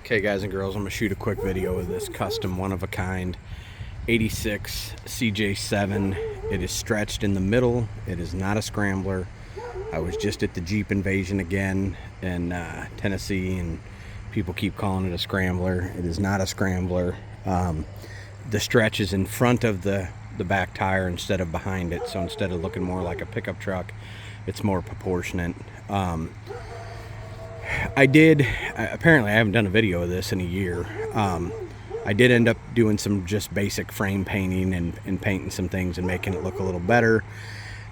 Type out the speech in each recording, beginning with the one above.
Okay, guys and girls, I'm going to shoot a quick video of this custom one-of-a-kind 86 CJ7. It is stretched in the middle. It is not a scrambler. I was just at the Jeep Invasion again in Tennessee, and people keep calling it a scrambler. It is not a scrambler. The stretch is in front of the back tire instead of behind it, so instead of looking more like a pickup truck, it's more proportionate. Apparently I haven't done a video of this in a year. I did end up doing some just basic frame painting and painting some things and making it look a little better.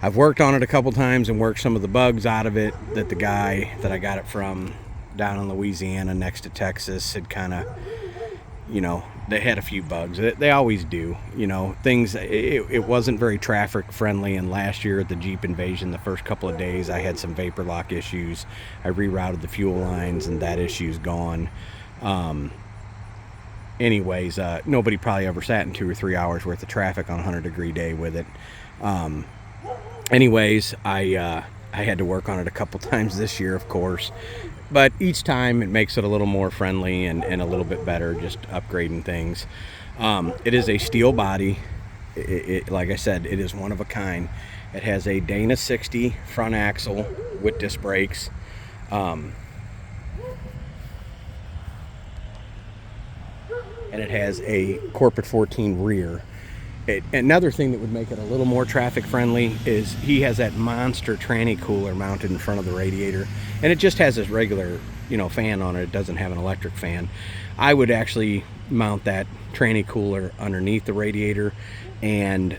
I've worked on it a couple times and worked some of the bugs out of it that the guy that I got it from down in Louisiana next to Texas had kind of, they had a few bugs. They always do, things. It wasn't very traffic friendly, and last year at the Jeep Invasion, the first couple of days, I had some vapor lock issues. I rerouted the fuel lines, and that issue's gone. Anyways, nobody probably ever sat in 2 or 3 hours worth of traffic on a 100-degree day with it. Anyways, I had to work on it a couple times this year, of course, but each time it makes it a little more friendly and a little bit better, just upgrading things. It is a steel body. Like I said, it is one of a kind. It has a Dana 60 front axle with disc brakes. And it has a Corporate 14 rear. Another thing that would make it a little more traffic friendly is he has that monster tranny cooler mounted in front of the radiator, and it just has this regular fan on it. It doesn't have an electric fan. I would actually mount that tranny cooler underneath the radiator and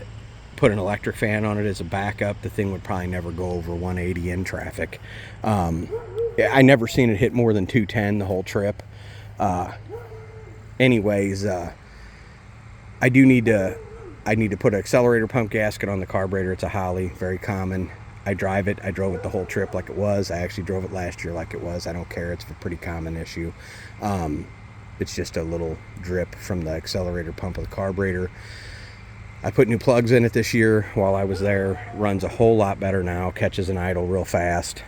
put an electric fan on it as a backup. The thing would probably never go over 180 in traffic. I never seen it hit more than 210 the whole trip. Anyways, I need to put an accelerator pump gasket on the carburetor. It's a Holly, very common. I drive it. I drove it the whole trip like it was. I actually drove it last year like it was. I don't care. It's a pretty common issue. It's just a little drip from the accelerator pump of the carburetor. I put new plugs in it this year while I was there. Runs a whole lot better now. Catches an idle real fast.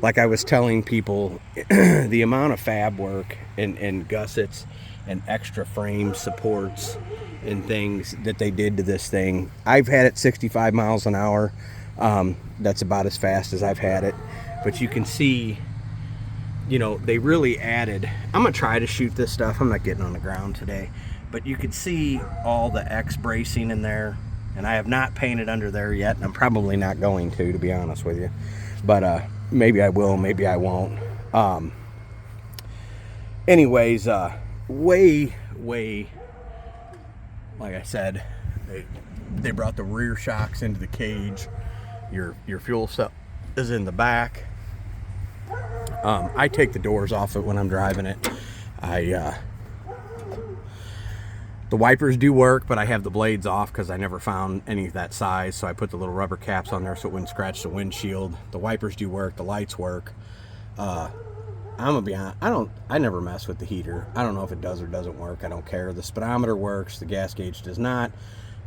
Like I was telling people, the amount of fab work and gussets and extra frame supports and things that they did to this thing. I've had it 65 miles an hour. That's about as fast as I've had it. But you can see, they really added. I'm gonna try to shoot this stuff. I'm not getting on the ground today, but you can see all the X bracing in there, and I have not painted under there yet, and I'm probably not going to be honest with you. But maybe I will, maybe I won't. Anyways, way, like I said, they brought the rear shocks into the cage. Your fuel cell is in the back. I take the doors off it when I'm driving it. The wipers do work, but I have the blades off because I never found any of that size, so I put the little rubber caps on there so it wouldn't scratch the windshield. The wipers do work, the lights work. I'm gonna be honest, I never mess with the heater. I don't know if it does or doesn't work. I don't care. The speedometer works, the gas gauge does not.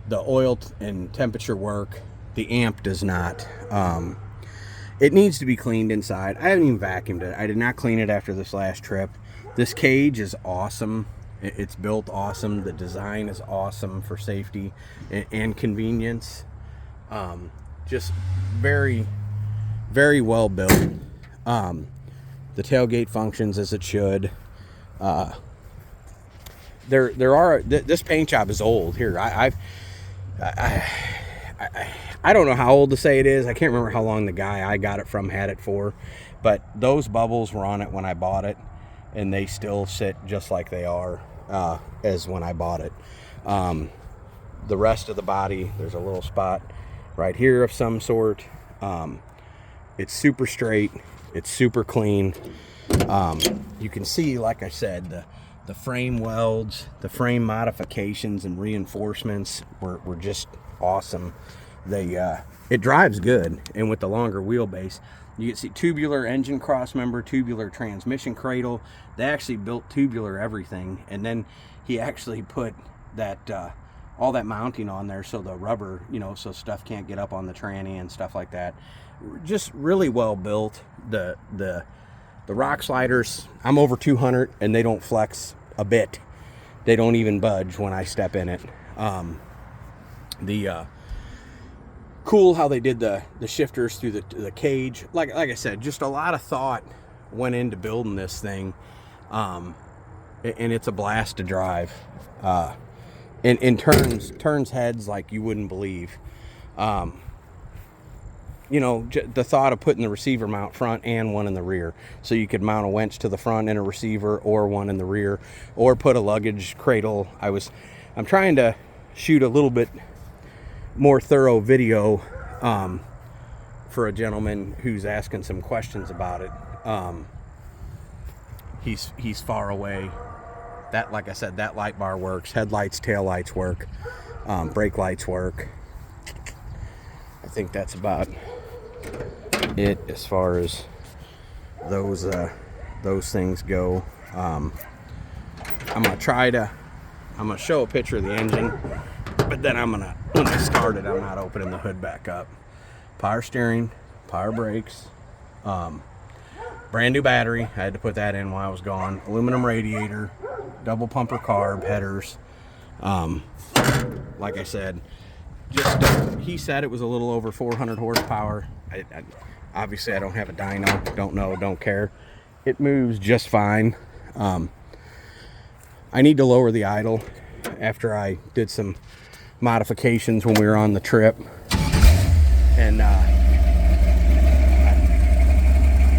The oil and temperature work, the amp does not. It needs to be cleaned inside. I haven't even vacuumed it. I did not clean it after this last trip. This cage is awesome. It's built awesome. The design is awesome for safety and convenience. Just very, very well built. The tailgate functions as it should. This paint job is old. Here, I don't know how old to say it is. I can't remember how long the guy I got it from had it for, but those bubbles were on it when I bought it, and they still sit just like they are as when I bought it. The rest of the body, there's a little spot right here of some sort. It's super straight. It's super clean. You can see, like I said, the frame welds, the frame modifications and reinforcements were just awesome. It drives good, and with the longer wheelbase, you can see tubular engine crossmember, tubular transmission cradle. They actually built tubular everything, and then he actually put that all that mounting on there so the rubber, so stuff can't get up on the tranny and stuff like that. Just really well built. The The rock sliders, I'm over 200 and they don't flex a bit. They don't even budge when I step in it. Cool how they did the shifters through the cage. Like I said, just a lot of thought went into building this thing. And it's a blast to drive. And turns heads like you wouldn't believe. You know, the thought of putting the receiver mount front and one in the rear, so you could mount a winch to the front and a receiver, or one in the rear, or put a luggage cradle. I'm trying to shoot a little bit more thorough video for a gentleman who's asking some questions about it. He's far away. That, like I said, that light bar works. Headlights, tail lights work. Brake lights work. I think that's about it as far as those things go. I'm gonna show a picture of the engine, but then when I start it, I'm not opening the hood back up. Power steering, power brakes, brand new battery. I had to put that in while I was gone. Aluminum radiator, double pumper carb headers. Like I said, he said it was a little over 400 horsepower. Obviously I don't have a dyno, don't know, don't care. It moves just fine. I need to lower the idle after I did some modifications when we were on the trip, and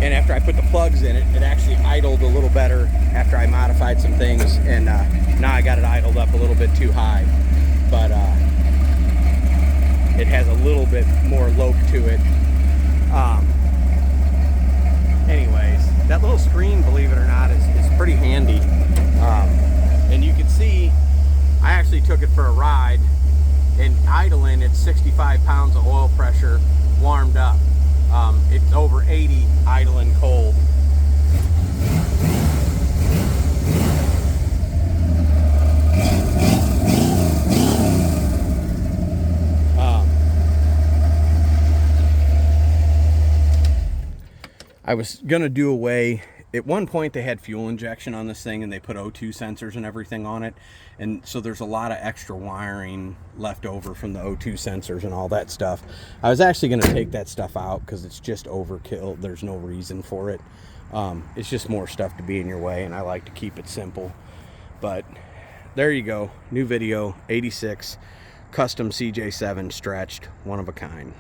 after I put the plugs in it, it actually idled a little better after I modified some things, and now I got it idled up a little bit too high, but it has a little bit more lope to it. Anyways, that little screen, believe it or not, is pretty handy. And you can see, I actually took it for a ride, and idling at 65 pounds of oil pressure, warmed up. It's over 80 idling cold. I was gonna do away, at one point they had fuel injection on this thing and they put O2 sensors and everything on it, and so there's a lot of extra wiring left over from the O2 sensors and all that stuff. I was actually gonna take that stuff out because it's just overkill. There's no reason for it. It's just more stuff to be in your way, and I like to keep it simple. But there you go, new video, 86 custom CJ7 stretched, one of a kind.